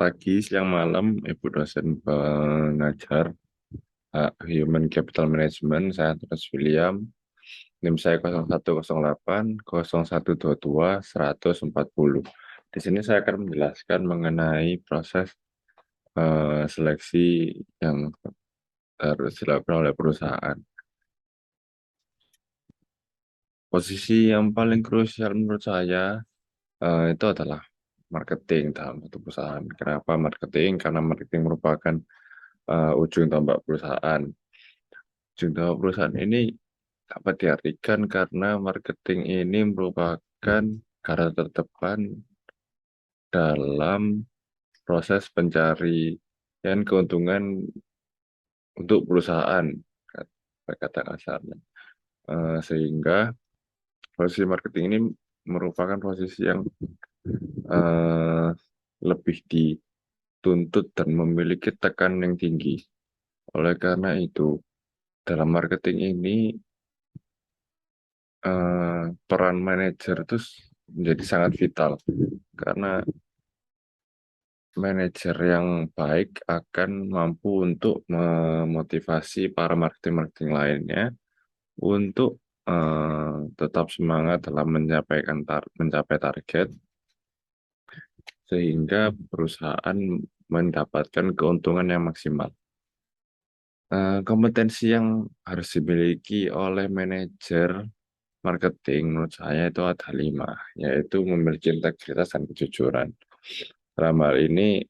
pagi, siang, malam, Ibu dosen pengajar Human Capital Management. Saya Terus William. NIM saya 0108 0122 140. Di sini saya akan menjelaskan mengenai proses seleksi yang harus dilakukan oleh perusahaan. Posisi yang paling krusial menurut saya itu adalah marketing dalam satu perusahaan. Kenapa marketing? Karena marketing merupakan ujung tombak perusahaan. Ujung tombak perusahaan ini dapat diartikan karena marketing ini merupakan garda terdepan dalam proses pencarian keuntungan untuk perusahaan, kata kasarnya. Sehingga posisi marketing ini merupakan posisi yang eh, lebih dituntut dan memiliki tekanan yang tinggi. Oleh karena itu, dalam marketing ini peran manajer itu menjadi sangat vital karena manajer yang baik akan mampu untuk memotivasi para marketing-marketing lainnya untuk tetap semangat dalam mencapai target sehingga perusahaan mendapatkan keuntungan yang maksimal. Kompetensi yang harus dimiliki oleh manajer marketing menurut saya itu ada 5, yaitu memiliki integritas dan kejujuran. Dalam hal ini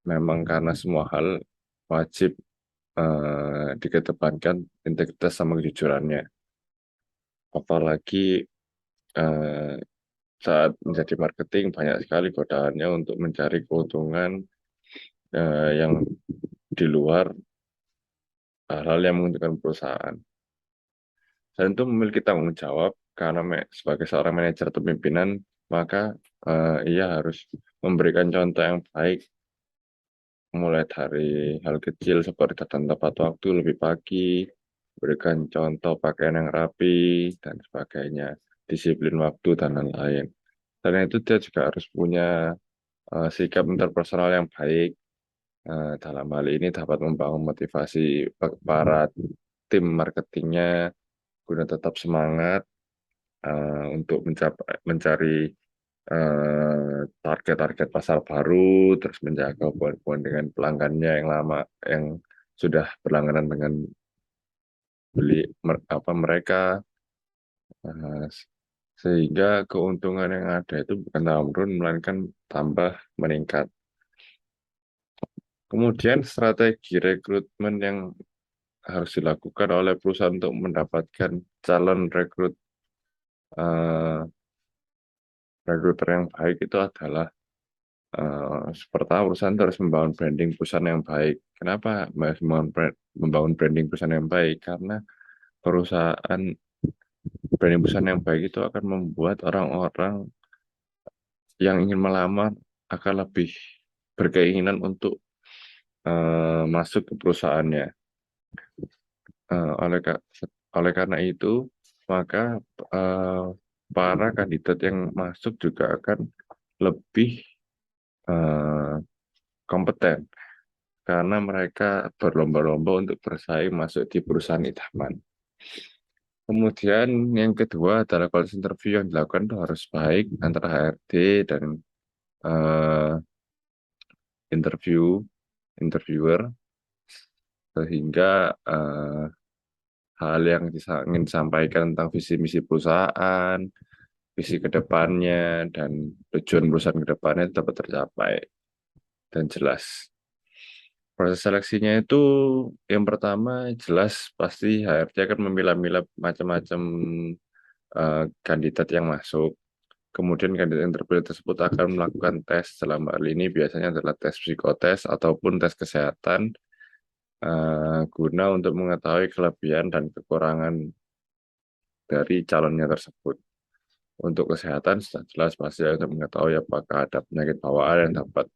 memang karena semua hal wajib dikedepankan integritas sama kejujurannya. Apalagi eh, saat menjadi marketing banyak sekali godaannya untuk mencari keuntungan yang di luar hal-hal yang menguntungkan perusahaan. Dan itu memiliki tanggung jawab karena sebagai seorang manajer atau pimpinan, maka ia harus memberikan contoh yang baik mulai dari hal kecil seperti datang tepat waktu lebih pagi, berikan contoh pakaian yang rapi, dan sebagainya, disiplin waktu, dan lain-lain. Selain itu dia juga harus punya sikap interpersonal yang baik. Dalam hal ini dapat membangun motivasi para tim marketingnya guna tetap semangat untuk mencari target-target pasar baru, terus menjaga hubungan dengan pelanggannya yang lama, yang sudah berlangganan dengan mereka, eh, sehingga keuntungan yang ada itu bukan tambah menurun, melainkan tambah meningkat. Kemudian strategi rekrutmen yang harus dilakukan oleh perusahaan untuk mendapatkan calon rekruter yang baik itu adalah pertama perusahaan harus membangun branding perusahaan yang baik. Kenapa membangun branding perusahaan yang baik? Karena perusahaan branding perusahaan yang baik itu akan membuat orang-orang yang ingin melamar akan lebih berkeinginan untuk masuk ke perusahaannya. Eh, oleh ka- oleh karena itu, maka eh, para kandidat yang masuk juga akan lebih eh, kompeten karena mereka berlomba-lomba untuk bersaing masuk di perusahaan idaman. Kemudian yang kedua adalah kualitas interview yang dilakukan itu harus baik antara HRD dan eh, interviewer sehingga hal yang ingin disampaikan tentang visi misi perusahaan, visi ke depannya, dan tujuan perusahaan ke depannya dapat tercapai dan jelas. Proses seleksinya itu yang pertama jelas pasti HRD akan memilah-milah macam-macam kandidat yang masuk. Kemudian kandidat yang terpilih tersebut akan melakukan tes dalam hal ini biasanya adalah tes psikotes ataupun tes kesehatan guna untuk mengetahui kelebihan dan kekurangan dari calonnya tersebut. Untuk kesehatan sudah jelas pasti untuk mengetahui apakah ada penyakit bawaan yang dapat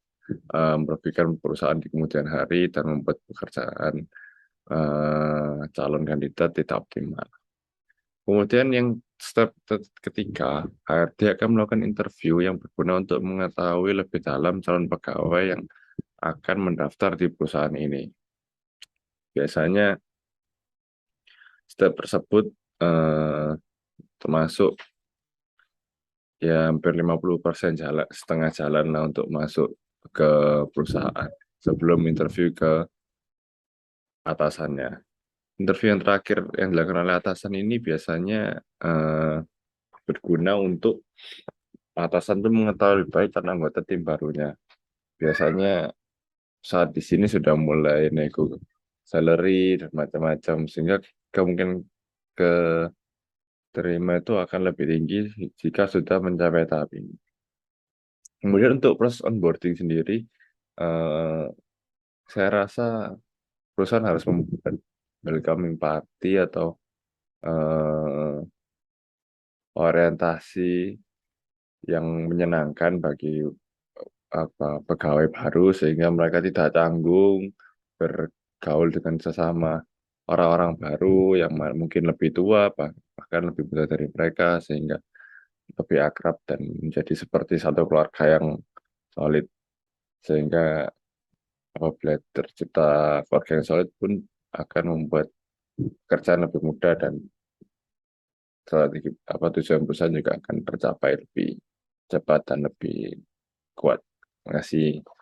merugikan perusahaan di kemudian hari dan membuat pekerjaan calon kandidat tidak optimal. Kemudian yang step ketiga, HRD akan melakukan interview yang berguna untuk mengetahui lebih dalam calon pegawai yang akan mendaftar di perusahaan ini. Biasanya step tersebut eh, termasuk ya hampir 50% jalan, setengah jalan lah untuk masuk ke perusahaan sebelum interview ke atasannya. Interview yang terakhir yang dilakukan oleh atasan ini biasanya eh, berguna untuk atasan itu mengetahui lebih baik tentang anggota tim barunya. Biasanya saat di sini sudah mulai nego salary dan macam-macam, sehingga kemungkinan keterima itu akan lebih tinggi jika sudah mencapai tahap ini. Kemudian untuk proses onboarding sendiri, eh, saya rasa perusahaan harus membuat welcoming party atau eh, orientasi yang menyenangkan bagi pegawai baru sehingga mereka tidak tanggung bergaul dengan sesama orang-orang baru yang mungkin lebih tua bahkan lebih muda dari mereka sehingga lebih akrab dan menjadi seperti satu keluarga yang solid sehingga apabila tercipta keluarga yang solid pun akan membuat pekerjaan lebih mudah dan strategi tujuan perusahaan juga akan tercapai lebih cepat dan lebih kuat. Terima kasih.